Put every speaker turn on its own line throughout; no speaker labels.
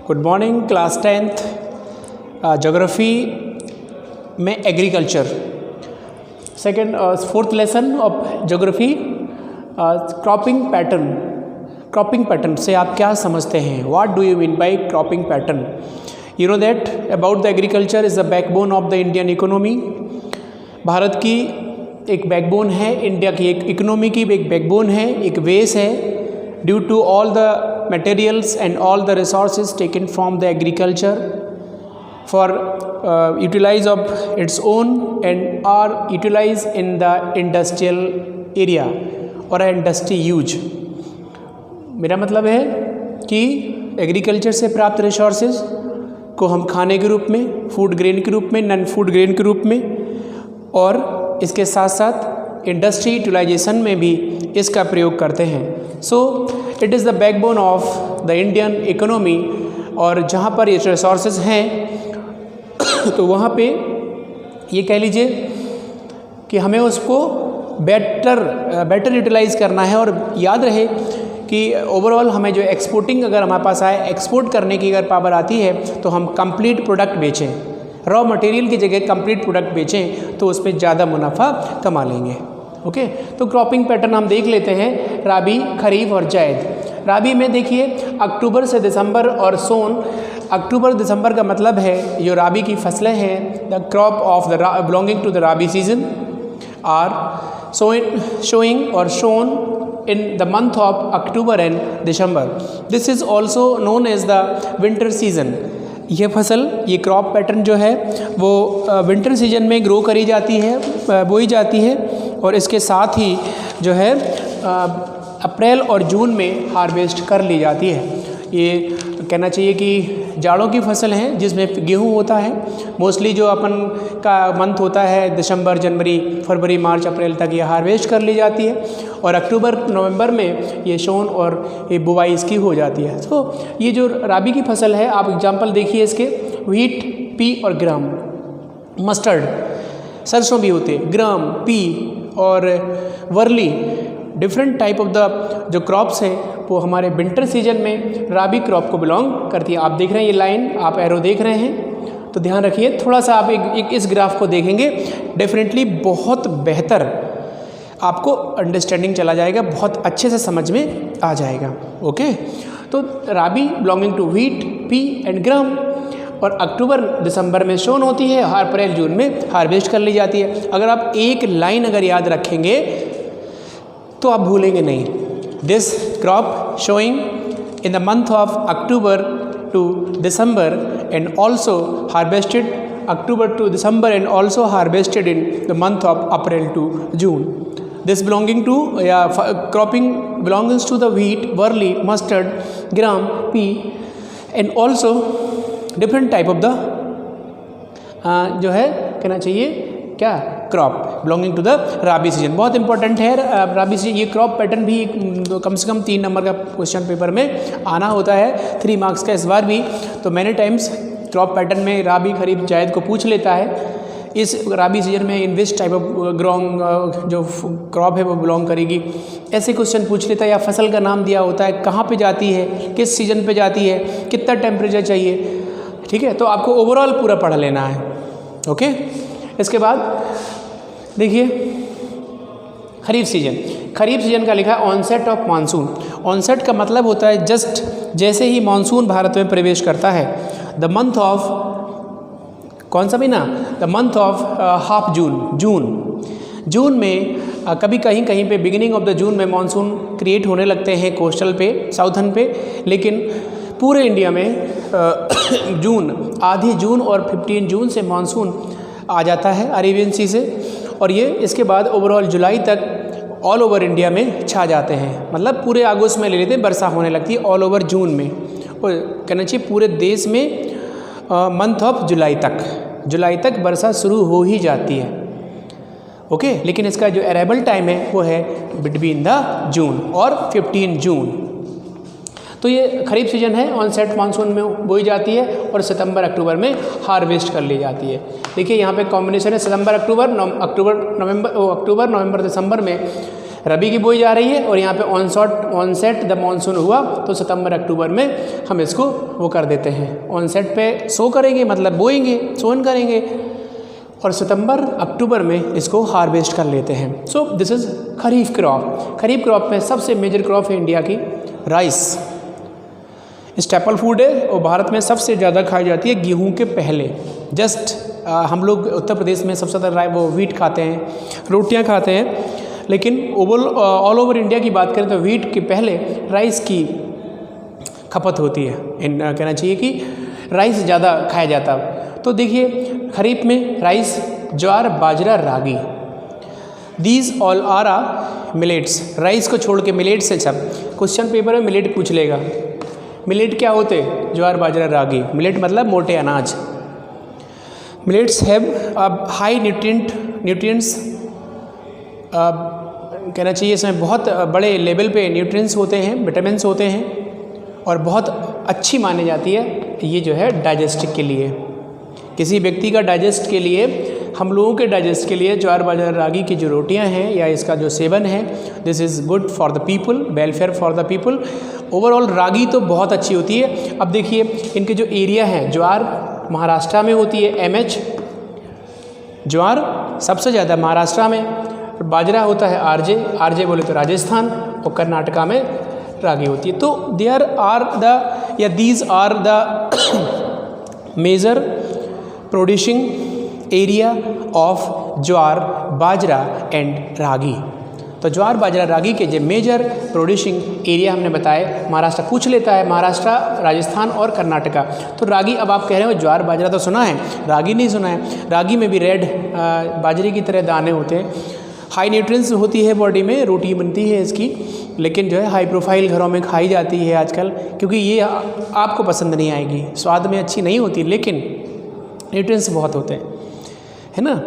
Good morning class 10th geography में agriculture second fourth lesson of geography cropping pattern से आप क्या समझते हैं? What do you mean by cropping pattern? You know that about the agriculture is the backbone of the Indian economy. Bharat की एक backbone है, India की एक इकोनॉमी की एक बैकबोन है, एक बेस है। Due to all the materials and all the resources taken from the agriculture for utilize of its own and are utilized in the industrial area or industry use। मेरा मतलब है कि agriculture से प्राप्त resources को हम खाने के रूप में, फूड ग्रेन के रूप में, नॉन फूड ग्रेन के रूप में और इसके साथ साथ इंडस्ट्री यूटिलाइजेशन में भी इसका प्रयोग करते हैं। So it is the backbone of the Indian economy. और जहाँ पर ये रिसोर्सेज हैं तो वहाँ पे ये कह लीजिए कि हमें उसको बेटर यूटिलाइज़ करना है। और याद रहे कि ओवरऑल हमें जो एक्सपोर्टिंग अगर हमारे पास आए, एक्सपोर्ट करने की अगर पावर आती है तो हम कंप्लीट प्रोडक्ट बेचें, रॉ मटेरियल की जगह कंप्लीट प्रोडक्ट बेचें तो उसमें ज़्यादा मुनाफा कमा लेंगे। ओके, तो क्रॉपिंग पैटर्न हम देख लेते हैं, राबी, खरीफ और जायद। राबी में देखिए अक्टूबर से दिसंबर और सोन। अक्टूबर दिसंबर का मतलब है जो राबी की फसलें हैं, the crop of the belonging to the rabi season are sowing और sown in the month of October and December. This is also known as the winter season. ये फसल, ये क्रॉप पैटर्न जो है वो विंटर सीजन में ग्रो करी जाती है, बोई जाती है और इसके साथ ही जो है अप्रैल और जून में हार्वेस्ट कर ली जाती है। ये कहना चाहिए कि जाड़ों की फसल है जिसमें गेहूँ होता है। मोस्टली जो अपन का मंथ होता है दिसंबर, जनवरी, फरवरी, मार्च, अप्रैल तक ये हार्वेस्ट कर ली जाती है और अक्टूबर, नवंबर में ये शोन और ये बुवाई इसकी हो जाती है। तो ये जो राबी की फसल है, आप एग्जांपल देखिए इसके, व्हीट, पी और ग्राम, मस्टर्ड, सरसों भी होते, ग्राम, पी और barley, different type of the जो क्रॉप्स हैं वो हमारे विंटर सीजन में राबी क्रॉप को बिलोंग करती है। आप देख रहे हैं ये लाइन, आप एरो देख रहे हैं तो ध्यान रखिए। थोड़ा सा आप एक इस ग्राफ को देखेंगे, डेफिनेटली बहुत बेहतर आपको अंडरस्टैंडिंग चला जाएगा, बहुत अच्छे से समझ में आ जाएगा। ओके, तो rabi belonging to wheat, pea and gram और अक्टूबर दिसंबर में शोन होती है, अप्रैल जून में हार्वेस्ट कर ली जाती है। अगर आप एक लाइन अगर याद रखेंगे तो आप भूलेंगे नहीं। This crop showing in the month of October to December and also harvested October to December and also harvested in the month of April to June. This belonging to cropping belongs to the wheat, barley, mustard, gram, pea and also different type of the जो है कहना चाहिए क्या crop belonging to the rabi season. बहुत important है rabi season. ये crop pattern भी कम से कम 3 नंबर का क्वेश्चन पेपर में आना होता है, 3 मार्क्स का इस बार भी। तो मैनी टाइम्स क्रॉप पैटर्न में राबी, खरीफ, जायद को पूछ लेता है। इस राबी सीजन में इन विच टाइप ऑफ ग्रोइंग जो क्रॉप है वो बिलोंग करेगी, ऐसे क्वेश्चन पूछ लेता है। या फसल का नाम दिया होता है, कहाँ पे जाती है, किस सीजन पे जाती है, कितना टेम्परेचर चाहिए। ठीक है, तो आपको ओवरऑल पूरा पढ़ लेना है। ओके, इसके बाद देखिए खरीफ सीजन। खरीफ सीजन का लिखा है ऑनसेट ऑफ मानसून। ऑनसेट का मतलब होता है जस्ट जैसे ही मानसून भारत में प्रवेश करता है, द मंथ ऑफ कौन सा महीना, द मंथ ऑफ हाफ जून में कभी कहीं पे बिगिनिंग ऑफ द जून में मानसून क्रिएट होने लगते हैं कोस्टल पे, साउथर्न पे। लेकिन पूरे इंडिया में आधी जून और 15 जून से मानसून आ जाता है अरेबियन सी से और ये इसके बाद ओवरऑल जुलाई तक ऑल ओवर इंडिया में छा जाते हैं। मतलब पूरे अगस्त में ले लेते हैं, वर्षा होने लगती है ऑल ओवर जून में, और कहना चाहिए पूरे देश में मंथ ऑफ जुलाई तक वर्षा शुरू हो ही जाती है। ओके, लेकिन इसका जो अराइवल टाइम है वो है बिटवीन द जून और 15 जून। तो ये खरीफ सीजन है, ऑनसेट मानसून में बोई जाती है और सितंबर अक्टूबर में हार्वेस्ट कर ली जाती है। देखिए यहाँ पे कॉम्बिनेशन है सितंबर अक्टूबर, अक्टूबर नवंबर दिसंबर में रबी की बोई जा रही है और यहाँ पे ऑनसेट द मानसून हुआ तो सितंबर अक्टूबर में हम इसको वो कर देते हैं, ऑनसेट पे सो करेंगे मतलब बोएंगे, सोन करेंगे और सितंबर अक्टूबर में इसको हार्वेस्ट कर लेते हैं। So this is kharif crop. Kharif crop में सबसे मेजर क्रॉप है इंडिया की राइस, स्टेपल फूड है और भारत में सबसे ज़्यादा खाई जाती है गेहूं के पहले। जस्ट हम लोग उत्तर प्रदेश में सबसे ज़्यादा वो वीट खाते हैं, रोटियां खाते हैं, लेकिन ऑल ओवर इंडिया की बात करें तो वीट के पहले राइस की खपत होती है। कहना चाहिए कि राइस ज़्यादा खाया जाता। तो देखिए खरीफ में rice, jowar, bajra, ragi, these all are millets. Rice को छोड़ के मिलेट से सब क्वेश्चन पेपर में मिलेट पूछ लेगा। मिलेट क्या होते? ज्वार, बाजरा, रागी। मिलेट मतलब मोटे अनाज। मिलेट्स हैव हाई न्यूट्रिएंट्स, कहना चाहिए इसमें बहुत बड़े लेवल पे न्यूट्रिएंट्स होते हैं, विटामिन्स होते हैं और बहुत अच्छी मानी जाती है ये जो है डाइजेस्ट के लिए। किसी व्यक्ति का डाइजेस्ट के लिए, हम लोगों के डाइजेस्ट के लिए ज्वार, बाजरा, रागी की जो रोटियां हैं या इसका जो सेवन है, this is good for the people, welfare for the people. Overall ragi तो बहुत अच्छी होती है। अब देखिए इनके जो एरिया हैं, ज्वार महाराष्ट्र में होती है MH, ज्वार सबसे ज़्यादा महाराष्ट्र में, बाजरा होता है RJ बोले तो राजस्थान, और कर्नाटका में रागी होती है। तो देयर आर द या these are the major producing area of jowar, bajra and ragi. तो ज्वार, बाजरा, रागी के जो मेजर प्रोड्यूसिंग एरिया हमने बताए, महाराष्ट्र पूछ लेता है, महाराष्ट्र, राजस्थान और कर्नाटका। तो रागी, अब आप कह रहे हो ज्वार बाजरा तो सुना है, रागी नहीं सुना है। रागी में भी रेड बाजरे की तरह दाने होते हैं, हाई न्यूट्रिएंट्स होती है बॉडी में, रोटी बनती है इसकी, लेकिन जो है हाई प्रोफाइल घरों में खाई जाती है आजकल, क्योंकि ये आपको पसंद नहीं आएगी, स्वाद में अच्छी नहीं होती, लेकिन न्यूट्रिएंट्स बहुत होते हैं, है ना।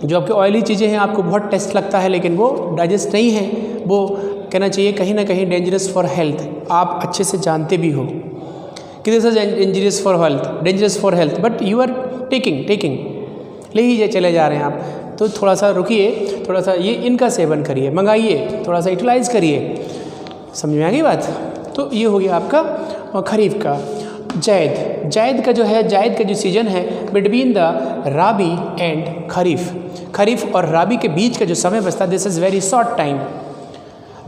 जो आपके ऑयली चीज़ें हैं आपको बहुत टेस्ट लगता है, लेकिन वो डाइजेस्ट नहीं है, वो कहना चाहिए कहीं ना कहीं डेंजरस फॉर हेल्थ। आप अच्छे से जानते भी हो कि this is dangerous for health, dangerous for health, but you are taking ले ही चले जा रहे हैं आप। तो थोड़ा सा रुकिए, थोड़ा सा ये इनका सेवन करिए, मंगाइए, थोड़ा सा यूटिलाइज़ करिए। समझ में आ गई बात? तो ये हो गया आपका खरीफ का। जायद का जो है, जायद का जो सीजन है between the rabi and kharif, kharif और राबी के बीच का जो समय बचता है, this is very short time,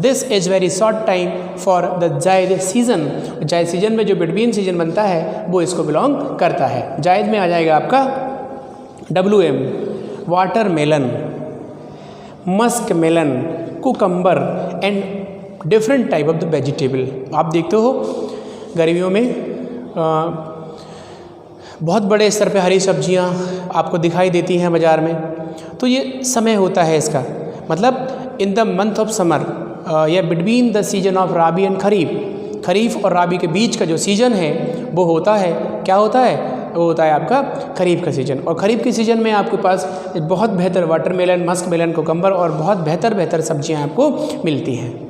this is very short time for the जायद सीजन। जायद सीजन में जो बिटवीन सीजन बनता है वो इसको बिलोंग करता है। जायद में आ जाएगा आपका WM, watermelon, muskmelon, cucumber and different type of the vegetable. आप देखते हो गर्मियों में बहुत बड़े स्तर पे हरी सब्जियां आपको दिखाई देती हैं बाज़ार में। तो ये समय होता है इसका, मतलब in the month of summer या between the season of rabi and kharif, kharif और राबी के बीच का जो सीजन है वो होता है, क्या होता है? वो होता है आपका खरीफ का सीजन। और खरीफ के सीजन में आपके पास बहुत बेहतर वाटरमेलन, मस्क मेलन, कुकम्बर और बहुत बेहतर सब्जियां आपको मिलती हैं।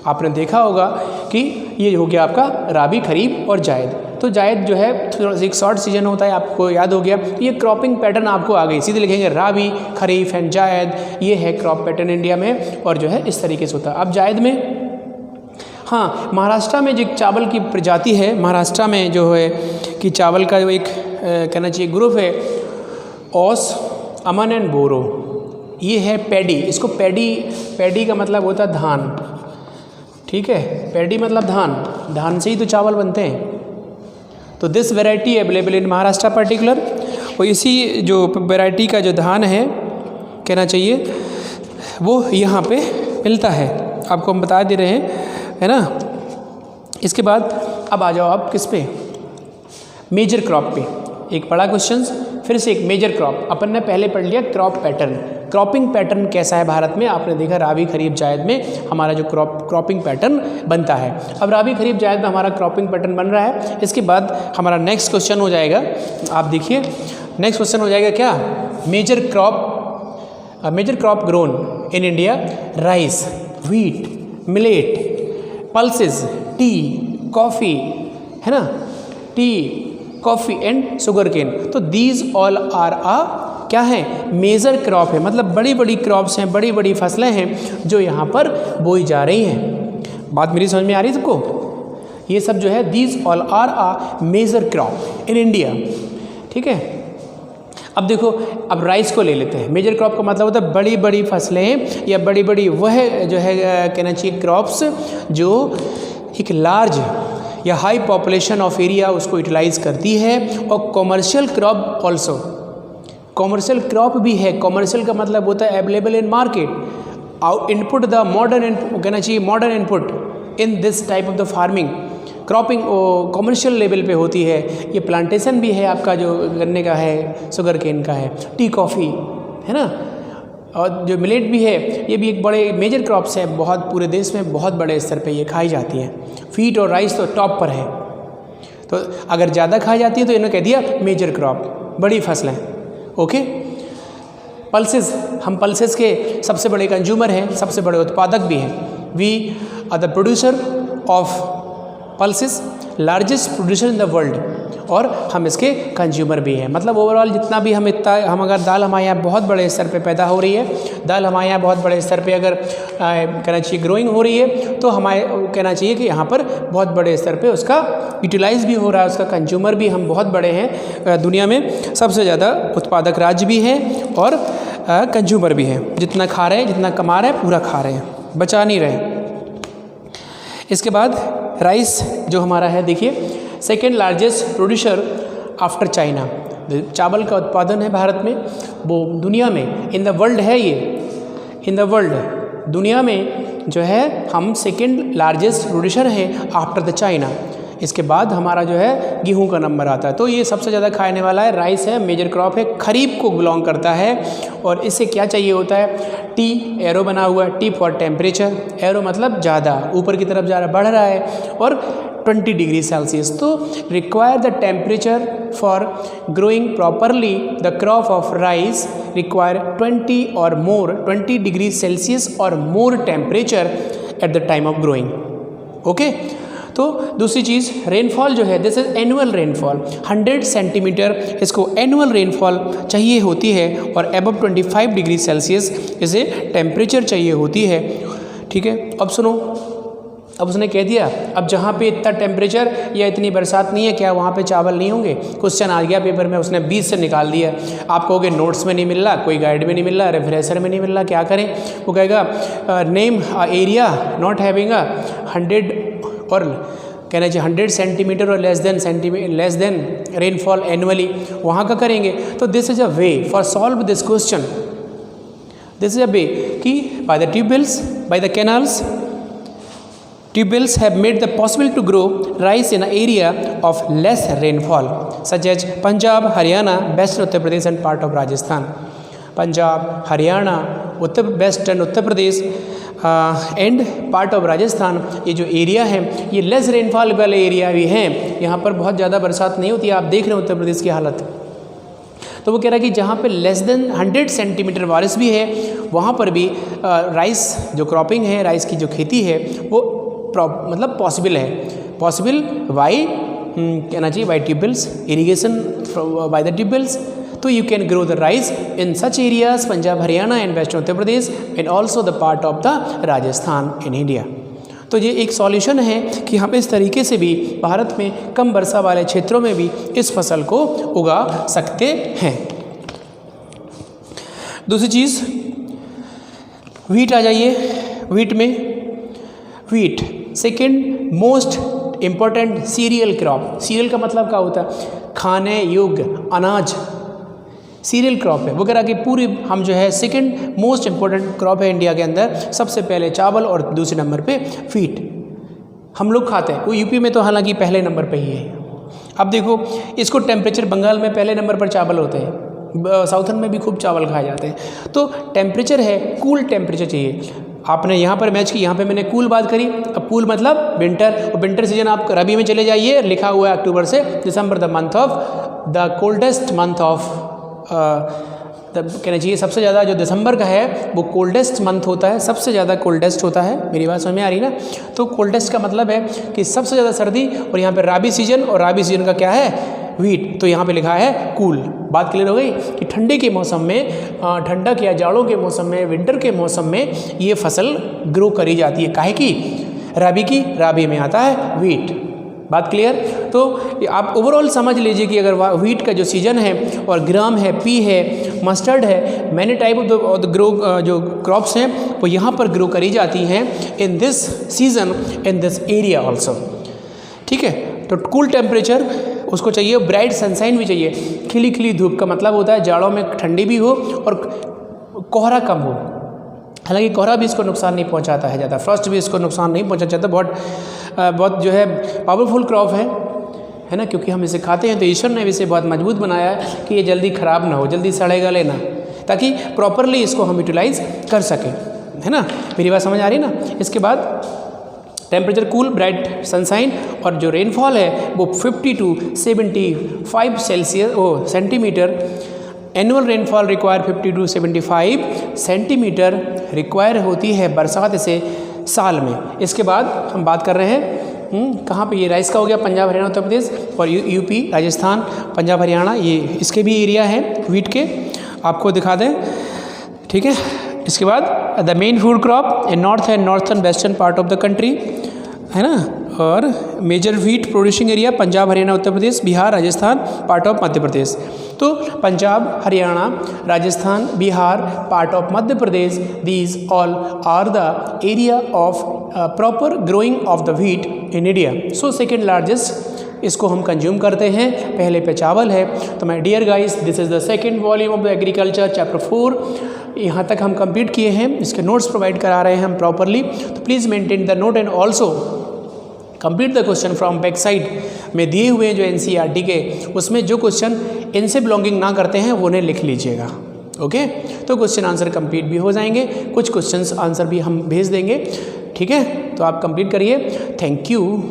आपने देखा होगा कि ये हो गया आपका राबी, खरीफ और जायद। तो जायद जो है एक शॉर्ट सीजन होता है, आपको याद हो गया। ये क्रॉपिंग पैटर्न आपको आ गई, सीधे लिखेंगे राबी, खरीफ एंड जायद। ये है क्रॉप पैटर्न इंडिया में, और जो है इस तरीके से होता है। अब जायद में, हाँ, महाराष्ट्र में जो चावल की प्रजाति है, महाराष्ट्र में जो है कि चावल का जो एक कहना चाहिए ग्रुप है, ओस, अमन एंड बोरो। ये है पैडी, इसको पैडी का मतलब होता है धान, ठीक है। पैडी मतलब धान से ही तो चावल बनते हैं। तो this variety available in Maharashtra particular. और इसी जो वैरायटी का जो धान है कहना चाहिए वो यहाँ पे मिलता है, आपको हम बता दे रहे हैं, है ना। इसके बाद अब आ जाओ आप किस पे, मेजर क्रॉप पे। एक बड़ा क्वेश्चन, फिर से एक मेजर क्रॉप। अपन ने पहले पढ़ लिया क्रॉप पैटर्न, क्रॉपिंग पैटर्न कैसा है भारत में। आपने देखा राबी, खरीफ, जायद में हमारा जो क्रॉपिंग पैटर्न बनता है। अब राबी, खरीफ, जायद में हमारा क्रॉपिंग पैटर्न बन रहा है। इसके बाद हमारा नेक्स्ट क्वेश्चन हो जाएगा, आप देखिए नेक्स्ट क्वेश्चन हो जाएगा क्या, major crop grown in India, rice, wheat, millet, pulses, tea, coffee, है ना, tea, coffee and sugarcane. तो दीज ऑल आर क्या है, मेजर क्रॉप है, मतलब बड़ी बड़ी क्रॉप्स हैं, बड़ी बड़ी फसलें हैं जो यहाँ पर बोई जा रही हैं। बात मेरी समझ में आ रही है सबको? ये सब जो है these all are a major crop in India. ठीक है, अब देखो, अब राइस को ले लेते हैं। मेजर क्रॉप का मतलब होता है बड़ी बड़ी फसलें या बड़ी बड़ी वह जो है कहना चाहिए क्रॉप्स जो एक लार्ज या हाई पॉपुलेशन ऑफ एरिया उसको यूटिलाइज करती है। और commercial crop also, commercial crop भी है। कॉमर्शियल का मतलब होता है available in market, input the modern, कहना चाहिए modern input in this type of the farming. Cropping commercial level पे होती है। ये प्लांटेशन भी है आपका, जो गन्ने का है, शुगर केन का है, टी कॉफ़ी है ना, और जो मिलेट भी है, ये भी एक बड़े मेजर क्रॉप्स हैं, बहुत पूरे देश में बहुत बड़े स्तर पे ये खाई जाती हैं। वीट और राइस तो टॉप पर है, तो अगर ज़्यादा खाई जाती है तो इन्होंने कह दिया मेजर क्रॉप, बड़ी फसलें। ओके, पल्सेस, हम पल्सेस के सबसे बड़े कंज्यूमर हैं, सबसे बड़े उत्पादक भी हैं। We are the producer of pulses, largest producer in the world, और हम इसके कंज्यूमर भी हैं। मतलब ओवरऑल जितना भी हम अगर दाल हमारे यहाँ बहुत बड़े स्तर पे पैदा हो रही है, दाल हमारे यहाँ बहुत बड़े स्तर पे अगर कहना चाहिए ग्रोइंग हो रही है, तो हमारे कहना चाहिए कि यहाँ पर बहुत बड़े स्तर पे उसका यूटिलाइज भी हो रहा है, उसका कंज्यूमर भी हम बहुत बड़े हैं। दुनिया में सबसे ज़्यादा उत्पादक राज्य भी हैं और कंज्यूमर भी हैं। जितना खा रहे हैं, जितना कमा रहे हैं, पूरा खा रहे हैं, बचा नहीं रहे। इसके बाद राइस जो हमारा है, देखिए second largest producer after China. चावल का उत्पादन है भारत में, वो दुनिया में, इन द वर्ल्ड है ये, इन द वर्ल्ड दुनिया में जो है हम सेकेंड लार्जेस्ट प्रोड्यूसर हैं आफ्टर द चाइना। इसके बाद हमारा जो है गेहूं का नंबर आता है। तो ये सबसे ज़्यादा खाने वाला है, राइस है, मेजर क्रॉप है, खरीफ को बिलोंग करता है। और इससे क्या चाहिए होता है, टी, एरो बना हुआ है, टी फॉर टेम्परेचर, एरो मतलब ज़्यादा ऊपर की तरफ जा रहा, बढ़ रहा है, और 20 डिग्री सेल्सियस। तो require the temperature for growing properly the crop of rice require 20 और मोर 20 डिग्री सेल्सियस और more temperature at the time of growing. Okay, तो दूसरी चीज़ रेनफॉल जो है, this is annual rainfall, 100 centimetre इसको एनुअल रेनफॉल चाहिए होती है, और अबव 25 डिग्री सेल्सियस इसे टेम्परेचर चाहिए होती है। ठीक है, अब सुनो, अब उसने कह दिया अब जहाँ पे इतना टेम्परेचर या इतनी बरसात नहीं है, क्या वहाँ पे चावल नहीं होंगे? क्वेश्चन आ गया पेपर में, उसने 20 से निकाल दिया। आप कहोगे नोट्स में नहीं मिल रहा, कोई गाइड में नहीं मिल रहा, रेफरेंसर में नहीं मिल रहा, क्या करें? वो कहेगा नेम एरिया नॉट हैविंग 100 और कहना चाहिए 100 सेंटीमीटर और लेस देन रेनफॉल एनुअली, वहाँ का करेंगे। तो this is a way for solve this question, this is a way कि by the tubewells, by the canals, tubewells have made the possible to grow rice in an area of less rainfall such as Punjab, Haryana, Western Uttar Pradesh and part of Rajasthan. Punjab, Haryana, western Uttar Pradesh and part of Rajasthan, ये जो area है ये less rainfall वाले area भी हैं, यहाँ पर बहुत ज़्यादा बरसात नहीं होती है। आप देख रहे हैं उत्तर प्रदेश की हालत। तो वो कह रहा है कि जहाँ पे लेस देन 100 सेंटीमीटर बारिश भी है, वहाँ पर भी राइस जो क्रॉपिंग है, राइस की जो खेती है वो मतलब पॉसिबल है। पॉसिबल वाई कहना चाहिए, by tubewells, irrigation by the tubewells. तो you can grow the rice in such areas Punjab, Haryana and western Uttar Pradesh and also the part of the Rajasthan in India. तो ये एक सॉल्यूशन है कि हम इस तरीके से भी भारत में कम वर्षा वाले क्षेत्रों में भी इस फसल को उगा सकते हैं। दूसरी चीज़, वीट आ जाइए। वीट में, wheat second most important cereal crop. Serial का मतलब क्या होता है? खाने योग्य अनाज, सीरियल क्रॉप है। वो कह रहा कि पूरी हम जो है सेकंड मोस्ट इम्पोर्टेंट क्रॉप है इंडिया के अंदर। सबसे पहले चावल और दूसरे नंबर पे वीट हम लोग खाते हैं। वो यूपी में तो हालांकि पहले नंबर पे ही है। अब देखो इसको टेम्परेचर, बंगाल में पहले नंबर पर चावल होते हैं, साउथर्न में भी खूब चावल खाए जाते हैं। तो टेम्परेचर है, कूल टेम्परेचर चाहिए। आपने यहाँ पर मैच की, यहाँ पे मैंने कूल बात करी। अब कूल मतलब विंटर, और विंटर सीजन आप रबी में चले जाइए, लिखा हुआ है अक्टूबर से दिसंबर, the month of the coldest month of कहना चाहिए सबसे ज़्यादा जो दिसंबर का है वो कोल्डेस्ट मंथ होता है, सबसे ज़्यादा कोल्डेस्ट होता है। मेरी बात समझ में आ रही ना? तो कोल्डेस्ट का मतलब है कि सबसे ज़्यादा सर्दी। और यहाँ पे राबी सीजन, और राबी सीजन का क्या है? व्हीट, तो यहाँ पे लिखा है कूल। बात क्लियर हो गई कि ठंडे के मौसम में, ठंडक या जाड़ों के मौसम में, विंटर के मौसम में ये फसल ग्रो करी जाती है। काहे की? राबी में आता है व्हीट। बात क्लियर? तो आप ओवरऑल समझ लीजिए कि अगर व्हीट का जो सीजन है और ग्राम है, पी है, मस्टर्ड है, many type of the grow जो क्रॉप्स हैं वो यहाँ पर ग्रो करी जाती हैं in this season in this area also. ठीक है, तो कूल टेम्परेचर उसको चाहिए, ब्राइट सनशाइन भी चाहिए। खिली खिली धूप का मतलब होता है जाड़ों में ठंडी भी हो और कोहरा कम हो। हालांकि कोहरा भी इसको नुकसान नहीं पहुंचाता है ज़्यादा, फ्रॉस्ट भी इसको नुकसान नहीं पहुंचा चाहता। बहुत जो है पावरफुल क्रॉप है ना, क्योंकि हम इसे खाते हैं तो ईश्वर ने भी इसे बहुत मजबूत बनाया है कि ये जल्दी ख़राब ना हो, जल्दी सड़ेगा लेना, ताकि प्रॉपरली इसको हम यूटिलाइज कर सकें, है ना। मेरी बात समझ आ रही ना। इसके बाद टेम्परेचर कूल, ब्राइट सनशाइन, और जो रेनफॉल है वो 50 to 75 centimetre. Annual rainfall require 50 to 75 centimetre require होती है बरसात से साल में। इसके बाद हम बात कर रहे हैं कहाँ पे, ये राइस का हो गया, पंजाब हरियाणा उत्तर प्रदेश, और यूपी राजस्थान पंजाब हरियाणा, ये इसके भी एरिया है व्हीट के, आपको दिखा दें। ठीक है, इसके बाद the main food crop in north and northern western part of the country, है ना। और major wheat producing area Punjab Haryana Uttar Pradesh Bihar Rajasthan part of Madhya Pradesh. तो Punjab Haryana Rajasthan Bihar part of Madhya Pradesh, these all are the area of proper growing of the wheat in India. So second largest इसको हम consume करते हैं, पहले पे चावल है। तो my dear guys, this is the second volume of the agriculture chapter 4। यहाँ तक हम कंप्लीट किए हैं, इसके नोट्स प्रोवाइड करा रहे हैं हम प्रॉपरली, तो please maintain the note and also complete the question from back side में दिए हुए जो NCERT के, उसमें जो क्वेश्चन इनसे बिलोंगिंग ना करते हैं वो उन्हें लिख लीजिएगा। ओके, तो क्वेश्चन आंसर कंप्लीट भी हो जाएंगे, कुछ क्वेश्चंस आंसर भी हम भेज देंगे। ठीक है, तो आप कंप्लीट करिए। Thank you.